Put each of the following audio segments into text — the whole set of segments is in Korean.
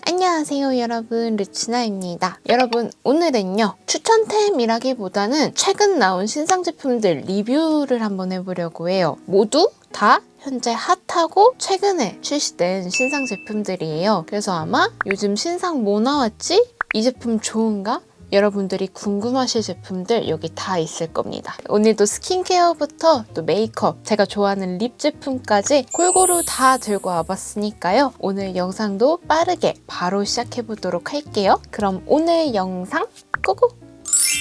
안녕하세요 여러분, 르치나입니다. 여러분, 오늘은요 추천템이라기보다는 최근 나온 신상 제품들 리뷰를 한번 해보려고 해요. 모두 다 현재 핫하고 최근에 출시된 신상 제품들이에요. 그래서 아마 요즘 신상 뭐 나왔지? 이 제품 좋은가? 여러분들이 궁금하실 제품들 여기 다 있을 겁니다. 오늘도 스킨케어부터 또 메이크업, 제가 좋아하는 립 제품까지 골고루 다 들고 와봤으니까요. 오늘 영상도 빠르게 바로 시작해보도록 할게요. 그럼 오늘 영상 고고!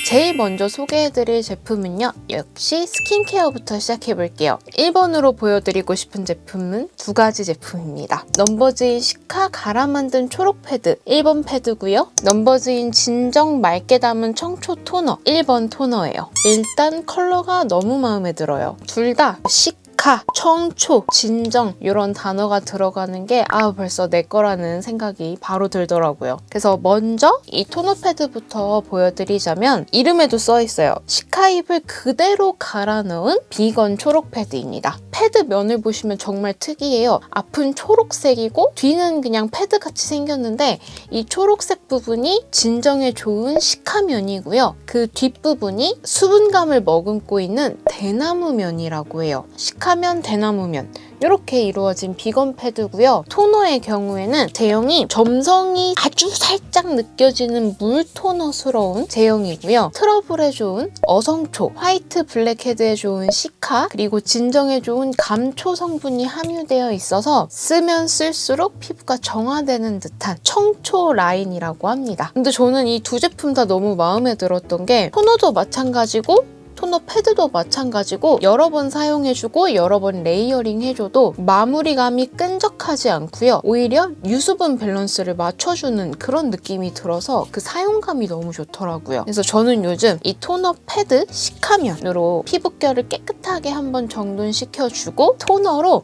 제일 먼저 소개해드릴 제품은요, 역시 스킨케어부터 시작해볼게요. 1번으로 보여드리고 싶은 제품은 두 가지 제품입니다. 넘버즈인 시카 갈아 만든 초록 패드 1번 패드고요. 넘버즈인 진정 맑게 담은 청초 토너 1번 토너예요. 일단 컬러가 너무 마음에 들어요. 둘 다 시카, 청초, 진정 이런 단어가 들어가는 게 벌써 내 거라는 생각이 바로 들더라고요. 그래서 먼저 이 토너 패드부터 보여드리자면 이름에도 써있어요. 시카잎을 그대로 갈아 넣은 비건 초록 패드입니다. 패드 면을 보시면 정말 특이해요. 앞은 초록색이고 뒤는 그냥 패드같이 생겼는데 이 초록색 부분이 진정에 좋은 시카면이고요. 그 뒷부분이 수분감을 머금고 있는 대나무면이라고 해요. 시카면, 대나무면 이렇게 이루어진 비건 패드고요. 토너의 경우에는 제형이 점성이 아주 살짝 느껴지는 물 토너스러운 제형이고요. 트러블에 좋은 어성초, 화이트 블랙헤드에 좋은 시카, 그리고 진정에 좋은 감초 성분이 함유되어 있어서 쓰면 쓸수록 피부가 정화되는 듯한 청초 라인이라고 합니다. 근데 저는 이 두 제품 다 너무 마음에 들었던 게 토너도 마찬가지고 토너 패드도 마찬가지고 여러 번 사용해주고 여러 번 레이어링 해줘도 마무리감이 끈적하지 않고요. 오히려 유수분 밸런스를 맞춰주는 그런 느낌이 들어서 그 사용감이 너무 좋더라고요. 그래서 저는 요즘 이 토너 패드 시카면으로 피부결을 깨끗하게 한번 정돈시켜주고 토너로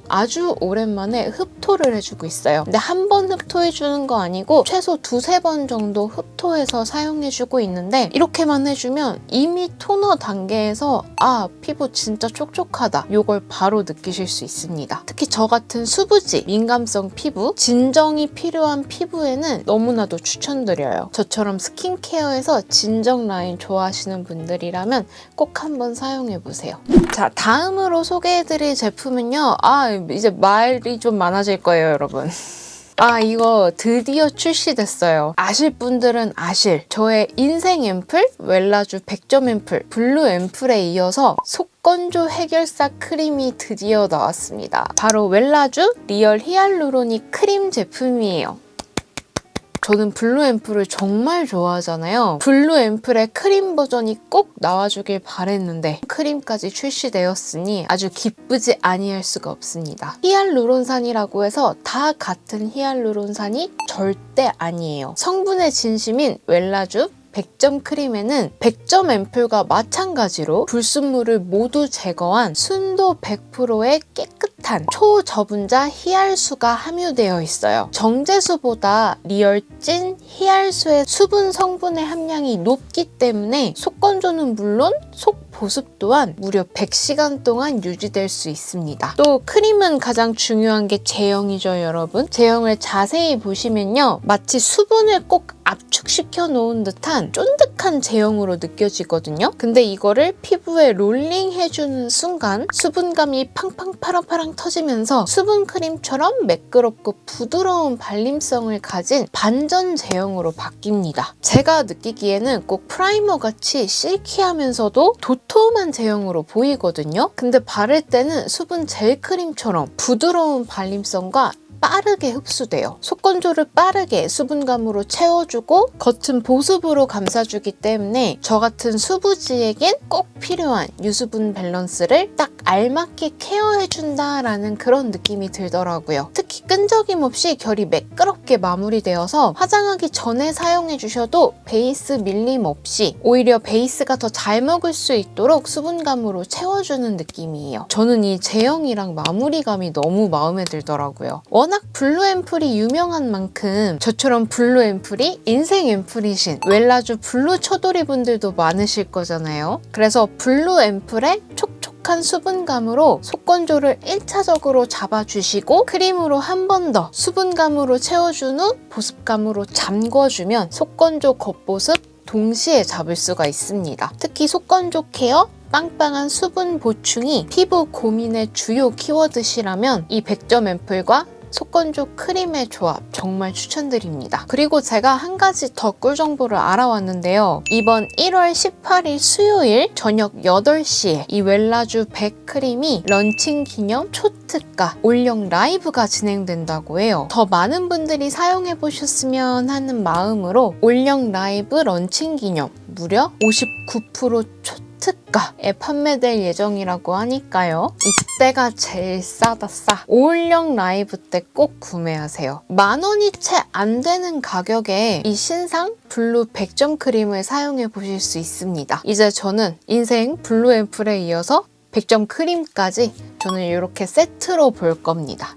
아주 오랜만에 흡토를 해주고 있어요. 근데 한 번 흡토해주는 거 아니고 최소 두세 번 정도 흡토해서 사용해주고 있는데 이렇게만 해주면 이미 토너 단계에서 피부 진짜 촉촉하다 이걸 바로 느끼실 수 있습니다. 특히 저 같은 수부지, 민감성 피부, 진정이 필요한 피부에는 너무나도 추천드려요. 저처럼 스킨케어에서 진정 라인 좋아하시는 분들이라면 꼭 한번 사용해보세요. 자, 다음으로 소개해드릴 제품은요, 이제 말이 좀 많아질 거예요, 여러분. 이거 드디어 출시됐어요. 아실 분들은 아실 저의 인생 앰플 웰라쥬 100점 앰플 블루 앰플에 이어서 속건조 해결사 크림이 드디어 나왔습니다. 바로 웰라쥬 리얼 히알루로닉 크림 제품이에요. 저는 블루 앰플을 정말 좋아하잖아요. 블루 앰플의 크림 버전이 꼭 나와주길 바랬는데 크림까지 출시되었으니 아주 기쁘지 아니할 수가 없습니다. 히알루론산이라고 해서 다 같은 히알루론산이 절대 아니에요. 성분의 진심인 웰라쥬 100점 크림에는 100점 앰플과 마찬가지로 불순물을 모두 제거한 순도 100%의 깨끗한 초저분자 히알수가 함유되어 있어요. 정제수보다 리얼 찐 히알수의 수분 성분의 함량이 높기 때문에 속건조는 물론 속 보습 또한 무려 100시간 동안 유지될 수 있습니다. 또 크림은 가장 중요한 게 제형이죠, 여러분. 제형을 자세히 보시면요, 마치 수분을 꼭 압축시켜 놓은 듯한 쫀득한 제형으로 느껴지거든요. 근데 이거를 피부에 롤링 해주는 순간 수분감이 팡팡 파랑파랑 터지면서 수분 크림처럼 매끄럽고 부드러운 발림성을 가진 반전 제형으로 바뀝니다. 제가 느끼기에는 꼭 프라이머 같이 실키하면서도 도톰한 제형으로 보이거든요. 근데 바를 때는 수분 젤 크림처럼 부드러운 발림성과 빠르게 흡수돼요. 속건조를 빠르게 수분감으로 채워주고 겉은 보습으로 감싸주기 때문에 저 같은 수부지에겐 꼭 필요한 유수분 밸런스를 딱 알맞게 케어해준다라는 그런 느낌이 들더라고요. 특히 끈적임 없이 결이 매끄럽게 마무리되어서 화장하기 전에 사용해주셔도 베이스 밀림 없이 오히려 베이스가 더 잘 먹을 수 있도록 수분감으로 채워주는 느낌이에요. 저는 이 제형이랑 마무리감이 너무 마음에 들더라고요. 워낙 블루 앰플이 유명한 만큼 저처럼 블루 앰플이 인생 앰플이신 웰라쥬 블루 초돌이 분들도 많으실 거잖아요. 그래서 블루 앰플에 촉촉 촉촉한 수분감으로 속건조를 1차적으로 잡아주시고 크림으로 한 번 더 수분감으로 채워준 후 보습감으로 잠궈주면 속건조 겉보습 동시에 잡을 수가 있습니다. 특히 속건조 케어, 빵빵한 수분 보충이 피부 고민의 주요 키워드시라면 이 100점 앰플과 속건조 크림의 조합 정말 추천드립니다. 그리고 제가 한 가지 더 꿀 정보를 알아왔는데요. 이번 1월 18일 수요일 저녁 8시에 이 웰라쥬 100 크림이 런칭 기념 초특가 올영 라이브가 진행된다고 해요. 더 많은 분들이 사용해 보셨으면 하는 마음으로 올영 라이브 런칭 기념 무려 59% 초특가에 판매될 예정이라고 하니까요. 이때가 제일 싸다 싸. 올영 라이브 때 꼭 구매하세요. 10,000원이 채 안 되는 가격에 이 신상 블루 100점 크림을 사용해 보실 수 있습니다. 이제 저는 인생 블루 앰플에 이어서 100점 크림까지 저는 이렇게 세트로 볼 겁니다.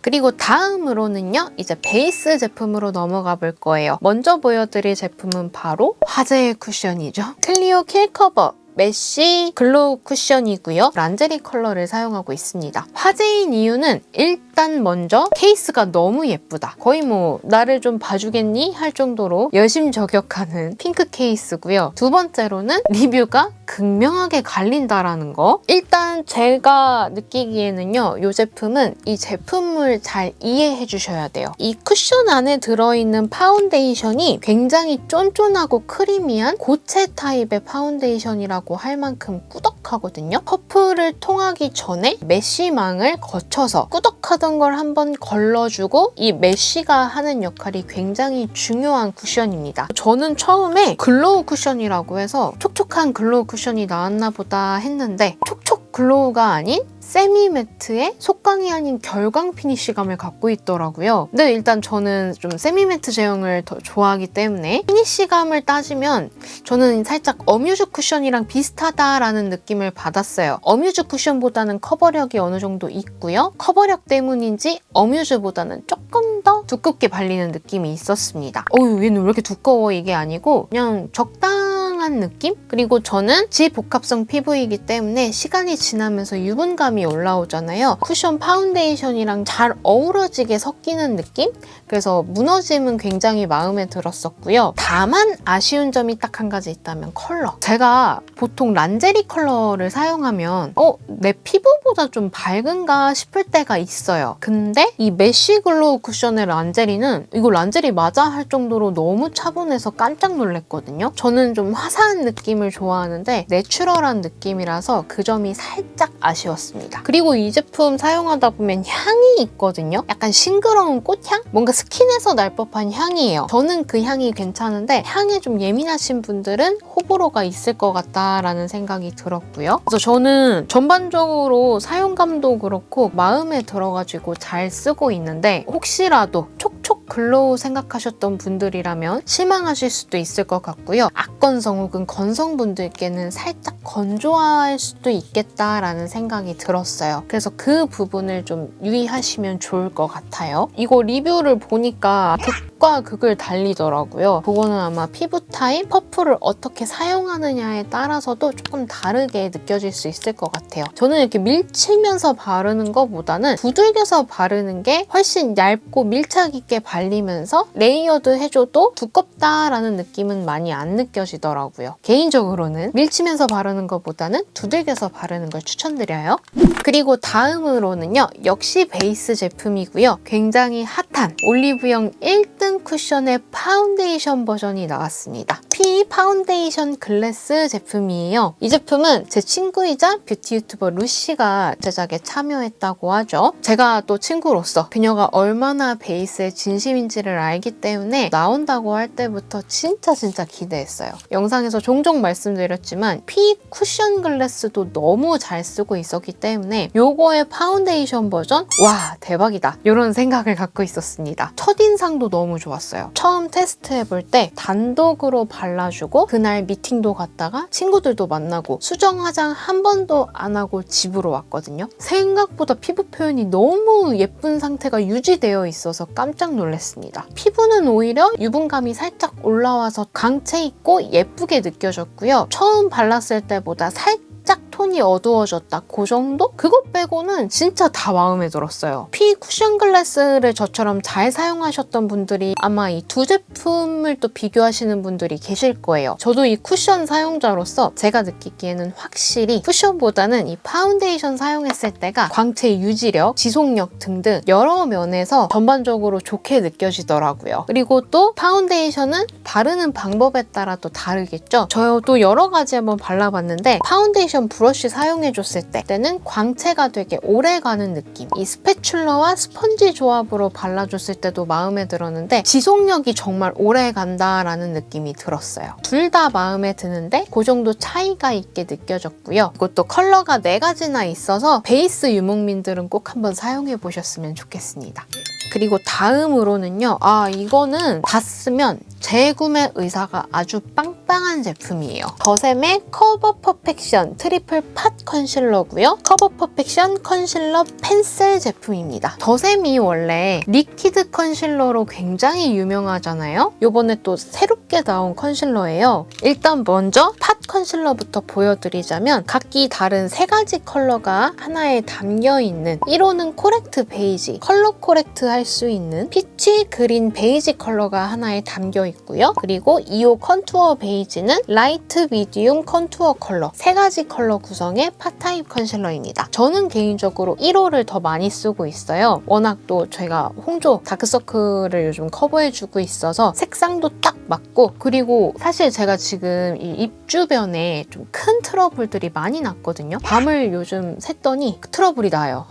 그리고 다음으로는요, 이제 베이스 제품으로 넘어가 볼 거예요. 먼저 보여드릴 제품은 바로 화제의 쿠션이죠. 클리오 킬커버 메쉬 글로우 쿠션이고요. 란제리 컬러를 사용하고 있습니다. 화제인 이유는 일단 먼저 케이스가 너무 예쁘다. 거의 뭐 나를 좀 봐주겠니? 할 정도로 여심저격하는 핑크 케이스고요. 두 번째로는 리뷰가 극명하게 갈린다라는 거. 일단 제가 느끼기에는요, 이 제품은 이 제품을 잘 이해해 주셔야 돼요. 이 쿠션 안에 들어있는 파운데이션이 굉장히 쫀쫀하고 크리미한 고체 타입의 파운데이션이라고 할 만큼 꾸덕하거든요. 퍼프를 통하기 전에 메쉬망을 거쳐서 꾸덕하던 걸 한번 걸러주고 이 메쉬가 하는 역할이 굉장히 중요한 쿠션입니다. 저는 처음에 글로우 쿠션이라고 해서 촉촉한 글로우 쿠션이 나왔나 보다 했는데 촉촉 글로우가 아닌 세미 매트에 속광이 아닌 결광 피니쉬감을 갖고 있더라고요. 근데 일단 저는 좀 세미 매트 제형을 더 좋아하기 때문에 피니쉬감을 따지면 저는 살짝 어뮤즈 쿠션이랑 비슷하다라는 느낌을 받았어요. 어뮤즈 쿠션보다는 커버력이 어느 정도 있고요. 커버력 때문인지 어뮤즈보다는 조금 더 두껍게 발리는 느낌이 있었습니다. 얘는 왜 이렇게 두꺼워? 이게 아니고 그냥 적당한 느낌? 그리고 저는 지복합성 피부이기 때문에 시간이 지나면서 유분감이 올라오잖아요. 쿠션 파운데이션이랑 잘 어우러지게 섞이는 느낌? 그래서 무너짐은 굉장히 마음에 들었었고요. 다만 아쉬운 점이 딱 한 가지 있다면 컬러. 제가 보통 란제리 컬러를 사용하면 내 피부보다 좀 밝은가 싶을 때가 있어요. 근데 이 메쉬 글로우 쿠션의 란제리는 이거 란제리 맞아? 할 정도로 너무 차분해서 깜짝 놀랐거든요. 저는 좀 화사한 느낌을 좋아하는데 내추럴한 느낌이라서 그 점이 살짝 아쉬웠습니다. 그리고 이 제품 사용하다 보면 향이 있거든요. 약간 싱그러운 꽃향? 뭔가 스킨에서 날 법한 향이에요. 저는 그 향이 괜찮은데 향에 좀 예민하신 분들은 호불호가 있을 것 같다라는 생각이 들었고요. 그래서 저는 전반적으로 사용감도 그렇고 마음에 들어가지고 잘 쓰고 있는데 혹시라도 촉촉 글로우 생각하셨던 분들이라면 실망하실 수도 있을 것 같고요. 악건성 혹은 건성분들께는 살짝 건조할 수도 있겠다라는 생각이 들었어요. 그래서 그 부분을 좀 유의하시면 좋을 것 같아요. 이거 리뷰를 보니까 극과 극을 달리더라고요. 그거는 아마 피부 타입, 퍼프를 어떻게 사용하느냐에 따라서도 조금 다르게 느껴질 수 있을 것 같아요. 저는 이렇게 밀치면서 바르는 것보다는 두들겨서 바르는 게 훨씬 얇고 밀착 있게 발리면서 레이어드 해줘도 두껍다라는 느낌은 많이 안 느껴지더라고요. 개인적으로는 밀치면서 바르는 것보다는 두들겨서 바르는 걸 추천드려요. 그리고 다음으로는요, 역시 베이스 제품이고요. 굉장히 핫한 올리브영 1등 쿠션의 파운데이션 버전이 나왔습니다. P 파운데이션 글래스 제품이에요. 이 제품은 제 친구이자 뷰티 유튜버 루시가 제작에 참여했다고 하죠. 제가 또 친구로서 그녀가 얼마나 베이스에 진심인지를 알기 때문에 나온다고 할 때부터 진짜 기대했어요. 영상에서 종종 말씀드렸지만 P 쿠션 글래스도 너무 잘 쓰고 있었기 때문에 요거의 파운데이션 버전? 와, 대박이다. 이런 생각을 갖고 있었습니다. 첫인상도 너무 좋았어요. 처음 테스트해볼 때 단독으로 발라주고 그날 미팅도 갔다가 친구들도 만나고 수정 화장 한 번도 안 하고 집으로 왔거든요. 생각보다 피부 표현이 너무 예쁜 상태가 유지되어 있어서 깜짝 놀랐습니다. 피부는 오히려 유분감이 살짝 올라와서 강체 있고 예쁘게 느껴졌고요. 처음 발랐을 때보다 살짝 톤이 어두워졌다 그 정도? 그것 빼고는 진짜 다 마음에 들었어요. 피 쿠션 글라스를 저처럼 잘 사용하셨던 분들이 아마 이 두 제품을 또 비교하시는 분들이 계실 거예요. 저도 이 쿠션 사용자로서 제가 느끼기에는 확실히 쿠션보다는 이 파운데이션 사용했을 때가 광채 유지력, 지속력 등등 여러 면에서 전반적으로 좋게 느껴지더라고요. 그리고 또 파운데이션은 바르는 방법에 따라 또 다르겠죠. 저도 여러 가지 한번 발라봤는데 파운데이션 브러쉬 사용해줬을 때는 광채가 되게 오래가는 느낌. 이 스패츌러와 스펀지 조합으로 발라줬을 때도 마음에 들었는데 지속력이 정말 오래간다라는 느낌이 들었어요. 둘 다 마음에 드는데 그 정도 차이가 있게 느껴졌고요. 이것도 컬러가 4가지나 있어서 베이스 유목민들은 꼭 한번 사용해보셨으면 좋겠습니다. 그리고 다음으로는요. 이거는 다 쓰면 재구매 의사가 아주 빵빵한 제품이에요. 더샘의 커버 퍼펙션 트리플 팟 컨실러고요. 커버 퍼펙션 컨실러 펜슬 제품입니다. 더샘이 원래 리퀴드 컨실러로 굉장히 유명하잖아요. 요번에 또 새롭게 나온 컨실러예요. 일단 먼저 팟 컨실러부터 보여드리자면 각기 다른 3가지 컬러가 하나에 담겨있는 1호는 코렉트 베이지, 컬러 코렉트 할 수 있는 피치 그린 베이지 컬러가 하나에 담겨있고요. 그리고 2호 컨투어 베이지는 라이트 미디움 컨투어 컬러 3가지 컬러 구성의 팟 타입 컨실러입니다. 저는 개인적으로 1호를 더 많이 쓰고 있어요. 워낙 또 제가 홍조 다크서클을 요즘 커버해주고 있어서 색상도 딱 맞고 그리고 사실 제가 지금 이 입 주변에 좀 큰 트러블들이 많이 났거든요. 밤을 요즘 샜더니 트러블이 나요.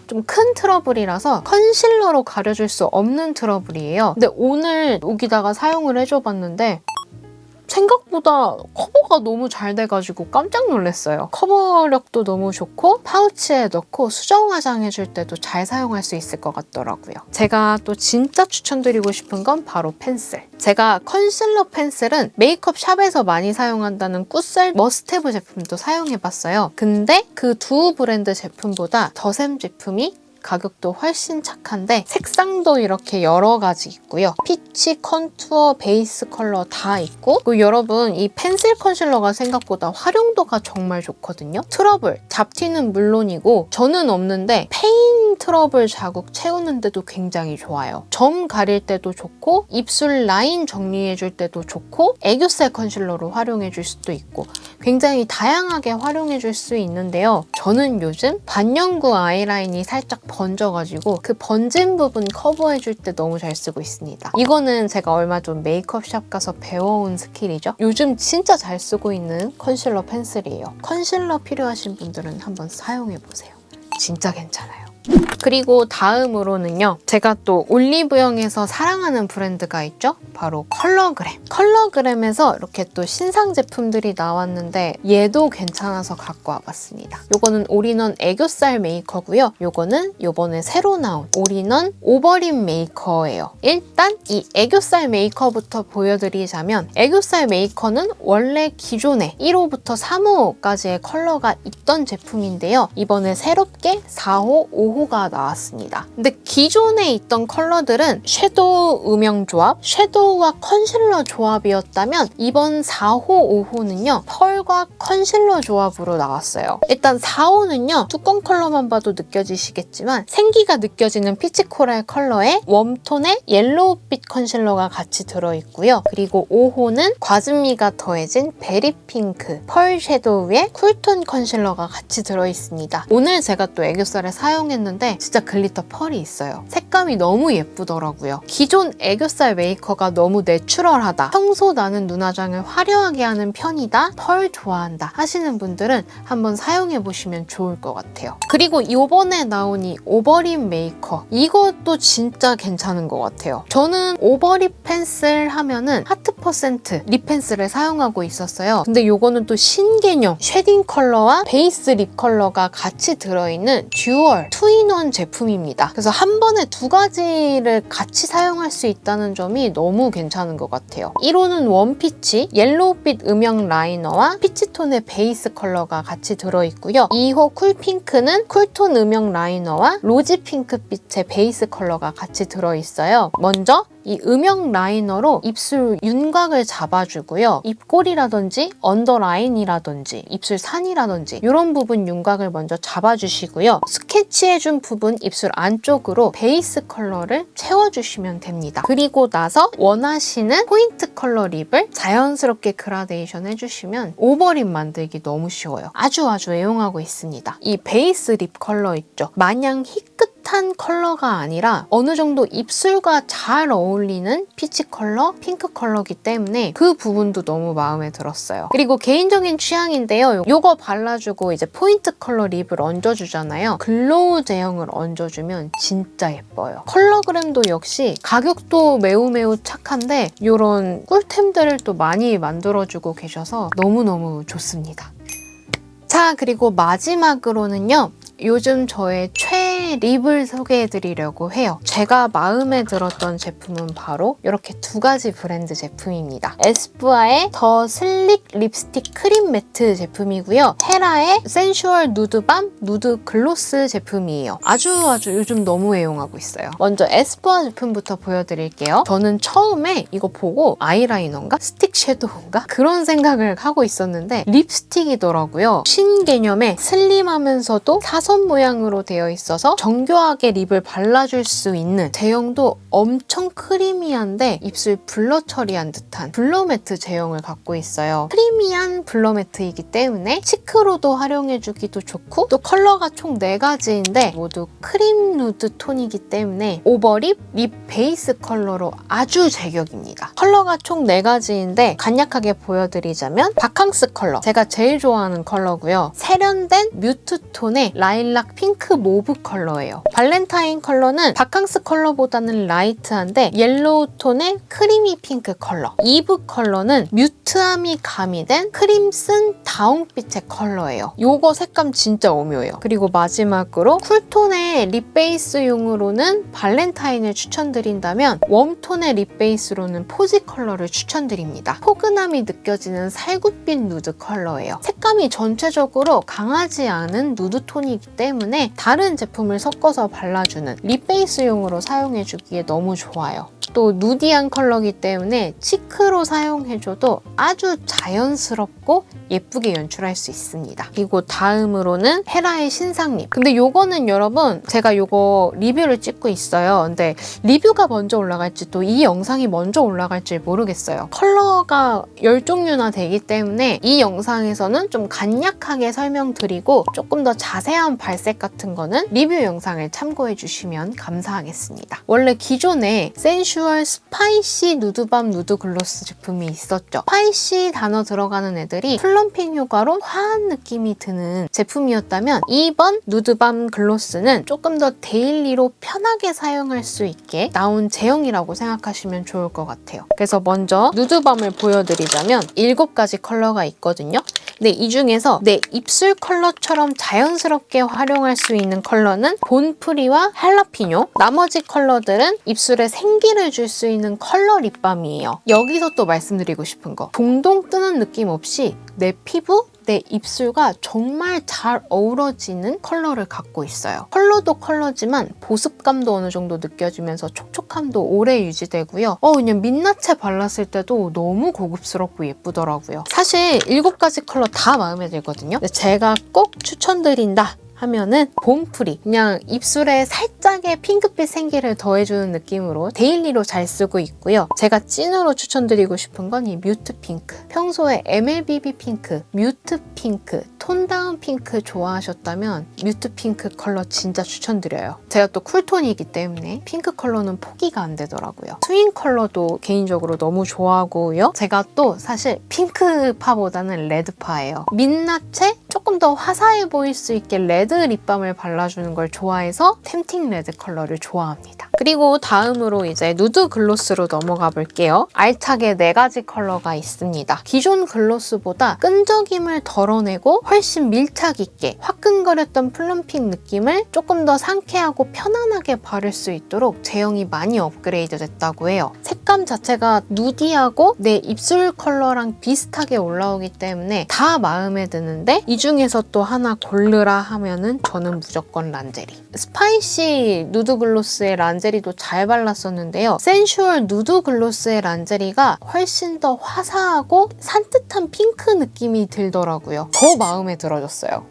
좀 큰 트러블이라서 컨실러로 가려줄 수 없는 트러블이에요. 근데 오늘 여기다가 사용을 해줘봤는데 생각보다 커버가 너무 잘 돼가지고 깜짝 놀랐어요. 커버력도 너무 좋고 파우치에 넣고 수정 화장해줄 때도 잘 사용할 수 있을 것 같더라고요. 제가 또 진짜 추천드리고 싶은 건 바로 펜슬. 제가 컨실러 펜슬은 메이크업 샵에서 많이 사용한다는 꾸셀 머스테브 제품도 사용해봤어요. 근데 그 두 브랜드 제품보다 더샘 제품이 가격도 훨씬 착한데 색상도 이렇게 여러 가지 있고요. 피치, 컨투어, 베이스 컬러 다 있고 그리고 여러분 이 펜슬 컨실러가 생각보다 활용도가 정말 좋거든요. 트러블, 잡티는 물론이고 저는 없는데 페인 트러블 자국 채우는데도 굉장히 좋아요. 점 가릴 때도 좋고 입술 라인 정리해줄 때도 좋고 애교살 컨실러로 활용해줄 수도 있고 굉장히 다양하게 활용해줄 수 있는데요. 저는 요즘 반영구 아이라인이 살짝 번져가지고 그 번진 부분 커버해줄 때 너무 잘 쓰고 있습니다. 이거는 제가 얼마 전 메이크업 샵 가서 배워온 스킬이죠. 요즘 진짜 잘 쓰고 있는 컨실러 펜슬이에요. 컨실러 필요하신 분들은 한번 사용해보세요. 진짜 괜찮아요. 그리고 다음으로는요. 제가 또 올리브영에서 사랑하는 브랜드가 있죠. 바로 컬러그램. 컬러그램에서 이렇게 또 신상 제품들이 나왔는데 얘도 괜찮아서 갖고 와봤습니다. 요거는 올인원 애교살 메이커고요. 요거는 요번에 새로 나온 올인원 오버립 메이커예요. 일단 이 애교살 메이커부터 보여드리자면 애교살 메이커는 원래 기존에 1호부터 3호까지의 컬러가 있던 제품인데요. 이번에 새롭게 4호, 5호가 나왔습니다. 근데 기존에 있던 컬러들은 섀도우 음영 조합, 섀도우와 컨실러 조합이었다면 이번 4호, 5호는요. 펄과 컨실러 조합으로 나왔어요. 일단 4호는요. 뚜껑 컬러만 봐도 느껴지시겠지만 생기가 느껴지는 피치 코랄 컬러에 웜톤의 옐로우빛 컨실러가 같이 들어있고요. 그리고 5호는 과즙미가 더해진 베리 핑크 펄 섀도우에 쿨톤 컨실러가 같이 들어있습니다. 오늘 제가 또 애교살에 사용했는데 진짜 글리터 펄이 있어요. 색감이 너무 예쁘더라고요. 기존 애교살 메이커가 너무 내추럴하다. 평소 나는 눈화장을 화려하게 하는 편이다. 펄 좋아한다 하시는 분들은 한번 사용해보시면 좋을 것 같아요. 그리고 이번에 나온 이 오버립 메이커 이것도 진짜 괜찮은 것 같아요. 저는 오버립 펜슬 하면은 하트 퍼센트 립 펜슬을 사용하고 있었어요. 근데 이거는 또 신개념 쉐딩 컬러와 베이스 립 컬러가 같이 들어있는 듀얼 투인원 제품입니다. 그래서 한 번에 2가지를 같이 사용할 수 있다는 점이 너무 괜찮은 것 같아요. 1호는 웜피치, 옐로우빛 음영 라이너와 피치톤의 베이스 컬러가 같이 들어있고요. 2호 쿨핑크는 쿨톤 음영 라이너와 로지 핑크빛의 베이스 컬러가 같이 들어있어요. 먼저 이 음영 라이너로 입술 윤곽을 잡아주고요. 입꼬리라든지 언더라인이라든지 입술 산이라든지 이런 부분 윤곽을 먼저 잡아주시고요. 스케치해준 부분 입술 안쪽으로 베이스 컬러를 채워주시면 됩니다. 그리고 나서 원하시는 포인트 컬러 립을 자연스럽게 그라데이션 해주시면 오버립 만들기 너무 쉬워요. 아주 애용하고 있습니다. 이 베이스 립 컬러 있죠? 마냥 희끗한 컬러가 아니라 어느 정도 입술과 잘 어울리는 피치 컬러, 핑크 컬러기 때문에 그 부분도 너무 마음에 들었어요. 그리고 개인적인 취향인데요. 요거 발라주고 이제 포인트 컬러 립을 얹어주잖아요. 글로우 제형을 얹어주면 진짜 예뻐요. 컬러그램도 역시 가격도 매우 착한데 이런 꿀템들을 또 많이 만들어주고 계셔서 너무너무 좋습니다. 자, 그리고 마지막으로는요. 요즘 저의 최애 립을 소개해드리려고 해요. 제가 마음에 들었던 제품은 바로 이렇게 두 가지 브랜드 제품입니다. 에스쁘아의 더 슬릭 립스틱 크림 매트 제품이고요. 헤라의 센슈얼 누드밤 누드 글로스 제품이에요. 아주 요즘 너무 애용하고 있어요. 먼저 에스쁘아 제품부터 보여드릴게요. 저는 처음에 이거 보고 아이라이너인가? 스틱 섀도우인가? 그런 생각을 하고 있었는데 립스틱이더라고요. 신개념의 슬림하면서도 사선 모양으로 되어 있어서 정교하게 립을 발라줄 수 있는, 제형도 엄청 크리미한데 입술 블러 처리한 듯한 블러 매트 제형을 갖고 있어요. 크리미한 블러 매트이기 때문에 치크로도 활용해주기도 좋고, 또 컬러가 총 4가지인데 모두 크림 누드 톤이기 때문에 오버립, 립 베이스 컬러로 아주 제격입니다. 컬러가 총 4가지인데 간략하게 보여드리자면 바캉스 컬러, 제가 제일 좋아하는 컬러고요. 세련된 뮤트 톤의 라일락 핑크 모브 컬러예요. 발렌타인 컬러는 바캉스 컬러보다는 라이트한데 옐로우 톤의 크리미 핑크 컬러. 이브 컬러는 뮤트함이 가미된 크림슨 다홍빛의 컬러예요. 요거 색감 진짜 오묘해요. 그리고 마지막으로 쿨톤의 립 베이스용으로는 발렌타인을 추천드린다면 웜톤의 립 베이스로는 포지 컬러를 추천드립니다. 포근함이 느껴지는 살구빛 누드 컬러예요. 색감이 전체적으로 강하지 않은 누드톤이기 때문에 다른 제품을 섞어서 발라주는 립 베이스용으로 사용해주기에 너무 좋아요. 또 누디한 컬러이기 때문에 치크로 사용해줘도 아주 자연스럽고 예쁘게 연출할 수 있습니다. 그리고 다음으로는 헤라의 신상립. 근데 요거는 여러분 제가 요거 리뷰를 찍고 있어요. 근데 리뷰가 먼저 올라갈지 또 이 영상이 먼저 올라갈지 모르겠어요. 컬러가 10종류나 되기 때문에 이 영상에서는 좀 간략하게 설명드리고 조금 더 자세한 발색 같은 거는 리뷰 영상을 참고해 주시면 감사하겠습니다. 원래 기존에 센슈얼 스파이시 누드밤 누드 글로스 제품이 있었죠. 스파이시 단어 들어가는 애들이 플럼핑 효과로 화한 느낌이 드는 제품이었다면 이번 누드밤 글로스는 조금 더 데일리로 편하게 사용할 수 있게 나온 제형이라고 생각하시면 좋을 것 같아요. 그래서 먼저 누드밤을 보여드리자면 7가지 컬러가 있거든요. 근데 이 중에서 내 입술 컬러처럼 자연스럽게 활용할 수 있는 컬러는 본프리와 할라피뇨, 나머지 컬러들은 입술에 생기를 줄 수 있는 컬러 립밤이에요. 여기서 또 말씀드리고 싶은 거, 동동 뜨는 느낌 없이 내 피부, 내 입술과 정말 잘 어우러지는 컬러를 갖고 있어요. 컬러도 컬러지만 보습감도 어느 정도 느껴지면서 촉촉함도 오래 유지되고요. 그냥 민낯에 발랐을 때도 너무 고급스럽고 예쁘더라고요. 사실 7가지 컬러 다 마음에 들거든요. 근데 제가 꼭 추천드린다 하면은 봄프리, 그냥 입술에 살짝의 핑크빛 생기를 더해주는 느낌으로 데일리로 잘 쓰고 있고요. 제가 찐으로 추천드리고 싶은 건 이 뮤트 핑크. 평소에 MLBB 핑크, 뮤트 핑크, 톤다운 핑크 좋아하셨다면 뮤트 핑크 컬러 진짜 추천드려요. 제가 또 쿨톤이기 때문에 핑크 컬러는 포기가 안 되더라고요. 트윈 컬러도 개인적으로 너무 좋아하고요. 제가 또 사실 핑크파보다는 레드파예요. 민낯에 조금 더 화사해 보일 수 있게 레드 립밤을 발라주는 걸 좋아해서 템팅 레드 컬러를 좋아합니다. 그리고 다음으로 이제 누드 글로스로 넘어가 볼게요. 알차게 4가지 컬러가 있습니다. 기존 글로스보다 끈적임을 덜어내고 훨씬 밀착 있게 화끈거렸던 플럼핑 느낌을 조금 더 상쾌하고 편안하게 바를 수 있도록 제형이 많이 업그레이드 됐다고 해요. 색감 자체가 누디하고 내 입술 컬러랑 비슷하게 올라오기 때문에 다 마음에 드는데 이 중에서 또 하나 고르라 하면은 저는 무조건 란제리. 스파이시 누드 글로스의 란제리 란제리도 잘 발랐었는데요. 센슈얼 누드 글로스의 란제리가 훨씬 더 화사하고 산뜻한 핑크 느낌이 들더라고요. 더 마음에 들어졌어요.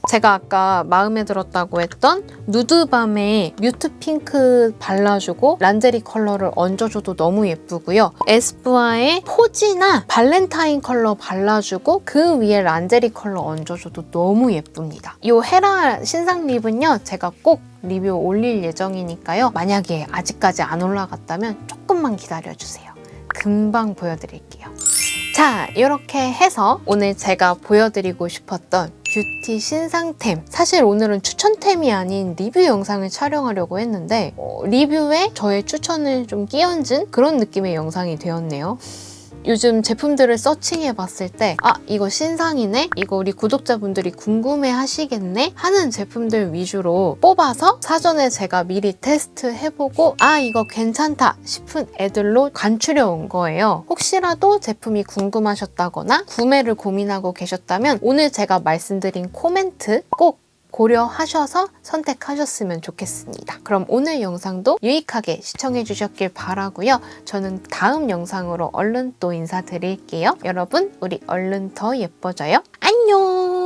제가 아까 마음에 들었다고 했던 누드밤에 뮤트 핑크 발라주고 란제리 컬러를 얹어줘도 너무 예쁘고요. 에스쁘아의 포지나 발렌타인 컬러 발라주고 그 위에 란제리 컬러 얹어줘도 너무 예쁩니다. 이 헤라 신상 립은요, 제가 꼭 리뷰 올릴 예정이니까요. 만약에 아직까지 안 올라갔다면 조금만 기다려주세요. 금방 보여드릴게요. 자, 이렇게 해서 오늘 제가 보여드리고 싶었던 뷰티 신상템, 사실 오늘은 추천템이 아닌 리뷰 영상을 촬영하려고 했는데 리뷰에 저의 추천을 좀 끼얹은 그런 느낌의 영상이 되었네요. 요즘 제품들을 서칭해봤을 때 이거 신상이네? 이거 우리 구독자분들이 궁금해 하시겠네? 하는 제품들 위주로 뽑아서 사전에 제가 미리 테스트해보고 이거 괜찮다 싶은 애들로 간추려 온 거예요. 혹시라도 제품이 궁금하셨다거나 구매를 고민하고 계셨다면 오늘 제가 말씀드린 코멘트 꼭 고려하셔서 선택하셨으면 좋겠습니다. 그럼 오늘 영상도 유익하게 시청해 주셨길 바라고요. 저는 다음 영상으로 얼른 또 인사드릴게요. 여러분, 우리 얼른 더 예뻐져요. 안녕!